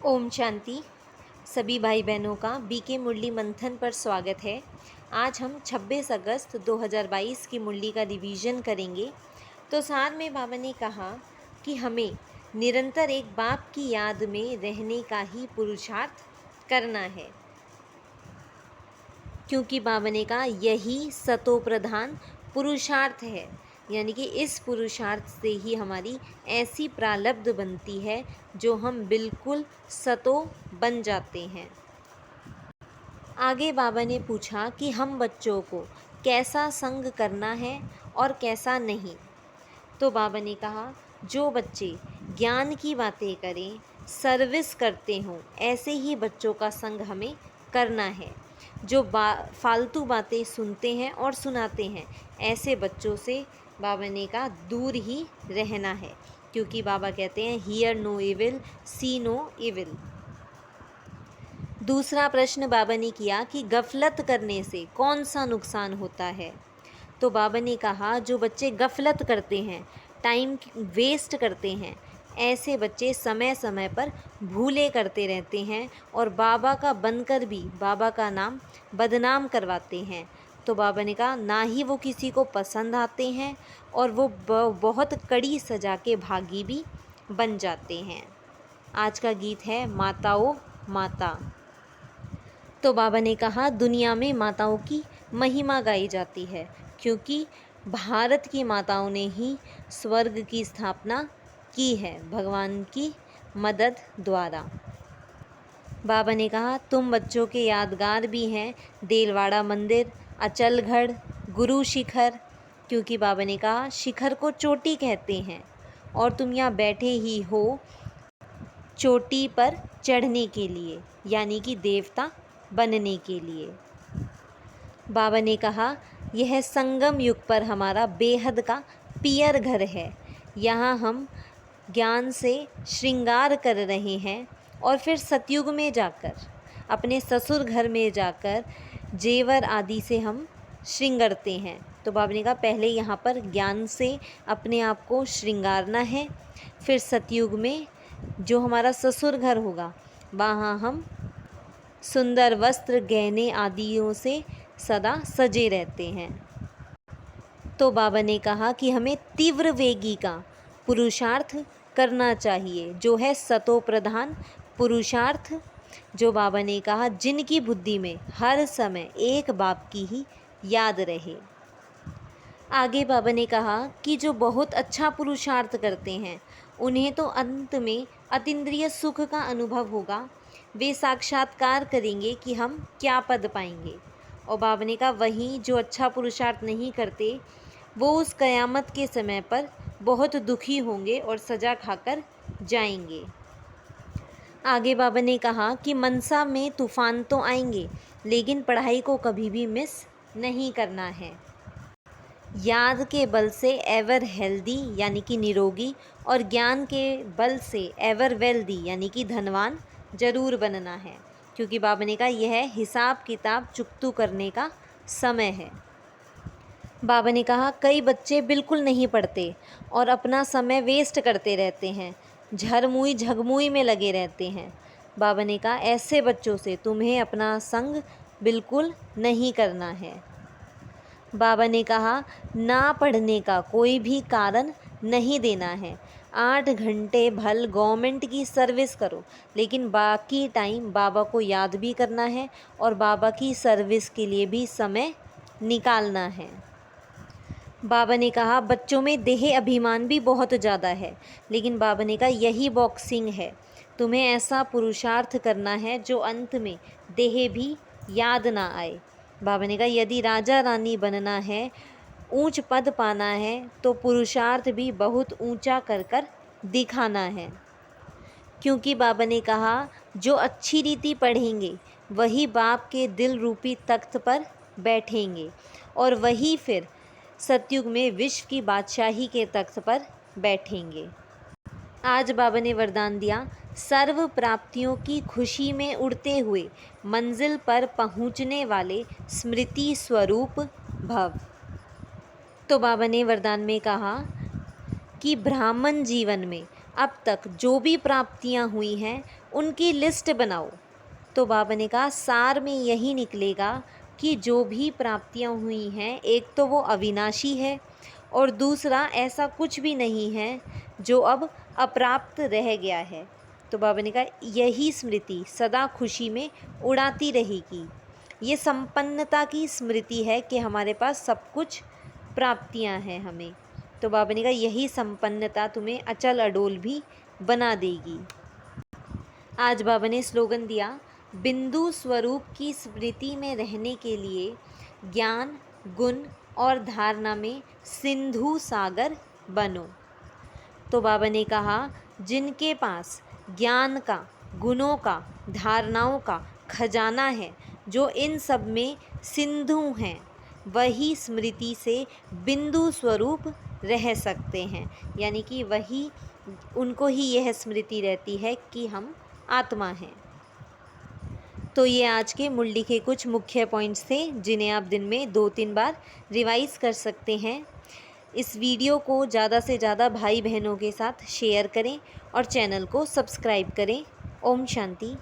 ओम शांति। सभी भाई बहनों का बीके मुरली मंथन पर स्वागत है। आज हम 26 अगस्त 2022 की मुरली का रिवीजन करेंगे। तो सार में बाबा ने कहा कि हमें निरंतर एक बाप की याद में रहने का ही पुरुषार्थ करना है, क्योंकि बाबा ने कहा यही सतो प्रधान पुरुषार्थ है। यानी कि इस पुरुषार्थ से ही हमारी ऐसी प्रारब्ध बनती है जो हम बिल्कुल सतो बन जाते हैं। आगे बाबा ने पूछा कि हम बच्चों को कैसा संग करना है और कैसा नहीं। तो बाबा ने कहा जो बच्चे ज्ञान की बातें करें, सर्विस करते हों, ऐसे ही बच्चों का संग हमें करना है। जो फालतू बातें सुनते हैं और सुनाते हैं, ऐसे बच्चों से बाबा ने कहा दूर ही रहना है, क्योंकि बाबा कहते हैं hear no evil, see no evil. दूसरा प्रश्न बाबा ने किया कि गफलत करने से कौन सा नुकसान होता है। तो बाबा ने कहा जो बच्चे गफलत करते हैं, टाइम वेस्ट करते हैं, ऐसे बच्चे समय समय पर भूले करते रहते हैं और बाबा का बनकर भी बाबा का नाम बदनाम करवाते हैं। तो बाबा ने कहा ना ही वो किसी को पसंद आते हैं और वो बहुत कड़ी सजा के भागी भी बन जाते हैं। आज का गीत है माताओं माता। तो बाबा ने कहा दुनिया में माताओं की महिमा गाई जाती है, क्योंकि भारत की माताओं ने ही स्वर्ग की स्थापना की है भगवान की मदद द्वारा। बाबा ने कहा तुम बच्चों के यादगार भी हैं देलवाड़ा मंदिर, अचलगढ़, गुरु शिखर, क्योंकि बाबा ने कहा शिखर को चोटी कहते हैं और तुम यहाँ बैठे ही हो चोटी पर चढ़ने के लिए, यानी कि देवता बनने के लिए। बाबा ने कहा यह संगम युग पर हमारा बेहद का पियर घर है। यहाँ हम ज्ञान से श्रृंगार कर रहे हैं और फिर सतयुग में जाकर अपने ससुर घर में जाकर जेवर आदि से हम श्रृंगारते हैं। तो बाबा ने कहा पहले यहाँ पर ज्ञान से अपने आप को श्रृंगारना है, फिर सतयुग में जो हमारा ससुर घर होगा वहाँ हम सुंदर वस्त्र गहने आदियों से सदा सजे रहते हैं। तो बाबा ने कहा कि हमें तीव्र वेगी का पुरुषार्थ करना चाहिए, जो है सतो प्रधान पुरुषार्थ। जो बाबा ने कहा जिनकी बुद्धि में हर समय एक बाप की ही याद रहे। आगे बाबा ने कहा कि जो बहुत अच्छा पुरुषार्थ करते हैं उन्हें तो अंत में अतीन्द्रिय सुख का अनुभव होगा। वे साक्षात्कार करेंगे कि हम क्या पद पाएंगे। और बाबा ने कहा वहीं जो अच्छा पुरुषार्थ नहीं करते वो उस कयामत के समय पर बहुत दुखी होंगे और सज़ा खाकर जाएंगे। आगे बाबा ने कहा कि मनसा में तूफ़ान तो आएंगे, लेकिन पढ़ाई को कभी भी मिस नहीं करना है। याद के बल से एवर हेल्दी यानी कि निरोगी, और ज्ञान के बल से एवर वेल्दी यानी कि धनवान जरूर बनना है, क्योंकि बाबा ने कहा यह हिसाब किताब चुकतू करने का समय है। बाबा ने कहा कई बच्चे बिल्कुल नहीं पढ़ते और अपना समय वेस्ट करते रहते हैं, झरमुई झगमुई में लगे रहते हैं। बाबा ने कहा ऐसे बच्चों से तुम्हें अपना संग बिल्कुल नहीं करना है। बाबा ने कहा ना पढ़ने का कोई भी कारण नहीं देना है। 8 घंटे भल गवर्नमेंट की सर्विस करो, लेकिन बाकी टाइम बाबा को याद भी करना है और बाबा की सर्विस के लिए भी समय निकालना है। बाबा ने कहा बच्चों में देह अभिमान भी बहुत ज़्यादा है, लेकिन बाबा ने कहा यही बॉक्सिंग है। तुम्हें ऐसा पुरुषार्थ करना है जो अंत में देह भी याद ना आए। बाबा ने कहा यदि राजा रानी बनना है, ऊंच पद पाना है, तो पुरुषार्थ भी बहुत ऊंचा कर कर दिखाना है, क्योंकि बाबा ने कहा जो अच्छी रीति पढ़ेंगे वही बाप के दिल रूपी तख्त पर बैठेंगे और वही फिर सतयुग में विश्व की बादशाही के तख्त पर बैठेंगे। आज बाबा ने वरदान दिया सर्व प्राप्तियों की खुशी में उड़ते हुए मंजिल पर पहुंचने वाले स्मृति स्वरूप भव। तो बाबा ने वरदान में कहा कि ब्राह्मण जीवन में अब तक जो भी प्राप्तियां हुई हैं उनकी लिस्ट बनाओ। तो बाबा ने कहा सार में यही निकलेगा कि जो भी प्राप्तियां हुई हैं, एक तो वो अविनाशी है और दूसरा ऐसा कुछ भी नहीं है जो अब अप्राप्त रह गया है। तो बाबा ने कहा यही स्मृति सदा खुशी में उड़ाती रहेगी। ये संपन्नता की स्मृति है कि हमारे पास सब कुछ प्राप्तियां हैं हमें। तो बाबा ने कहा यही संपन्नता तुम्हें अचल अडोल भी बना देगी। आज बाबा ने स्लोगन दिया, बिंदु स्वरूप की स्मृति में रहने के लिए ज्ञान, गुण और धारणा में सिंधु सागर बनो। तो बाबा ने कहा जिनके पास ज्ञान का, गुणों का, धारणाओं का खजाना है, जो इन सब में सिंधु हैं, वही स्मृति से बिंदु स्वरूप रह सकते हैं। यानी कि वही, उनको ही यह स्मृति रहती है कि हम आत्मा हैं। तो ये आज के मुरली के कुछ मुख्य पॉइंट्स थे जिन्हें आप दिन में 2-3 बार रिवाइज़ कर सकते हैं। इस वीडियो को ज़्यादा से ज़्यादा भाई बहनों के साथ शेयर करें और चैनल को सब्सक्राइब करें। ओम शांति।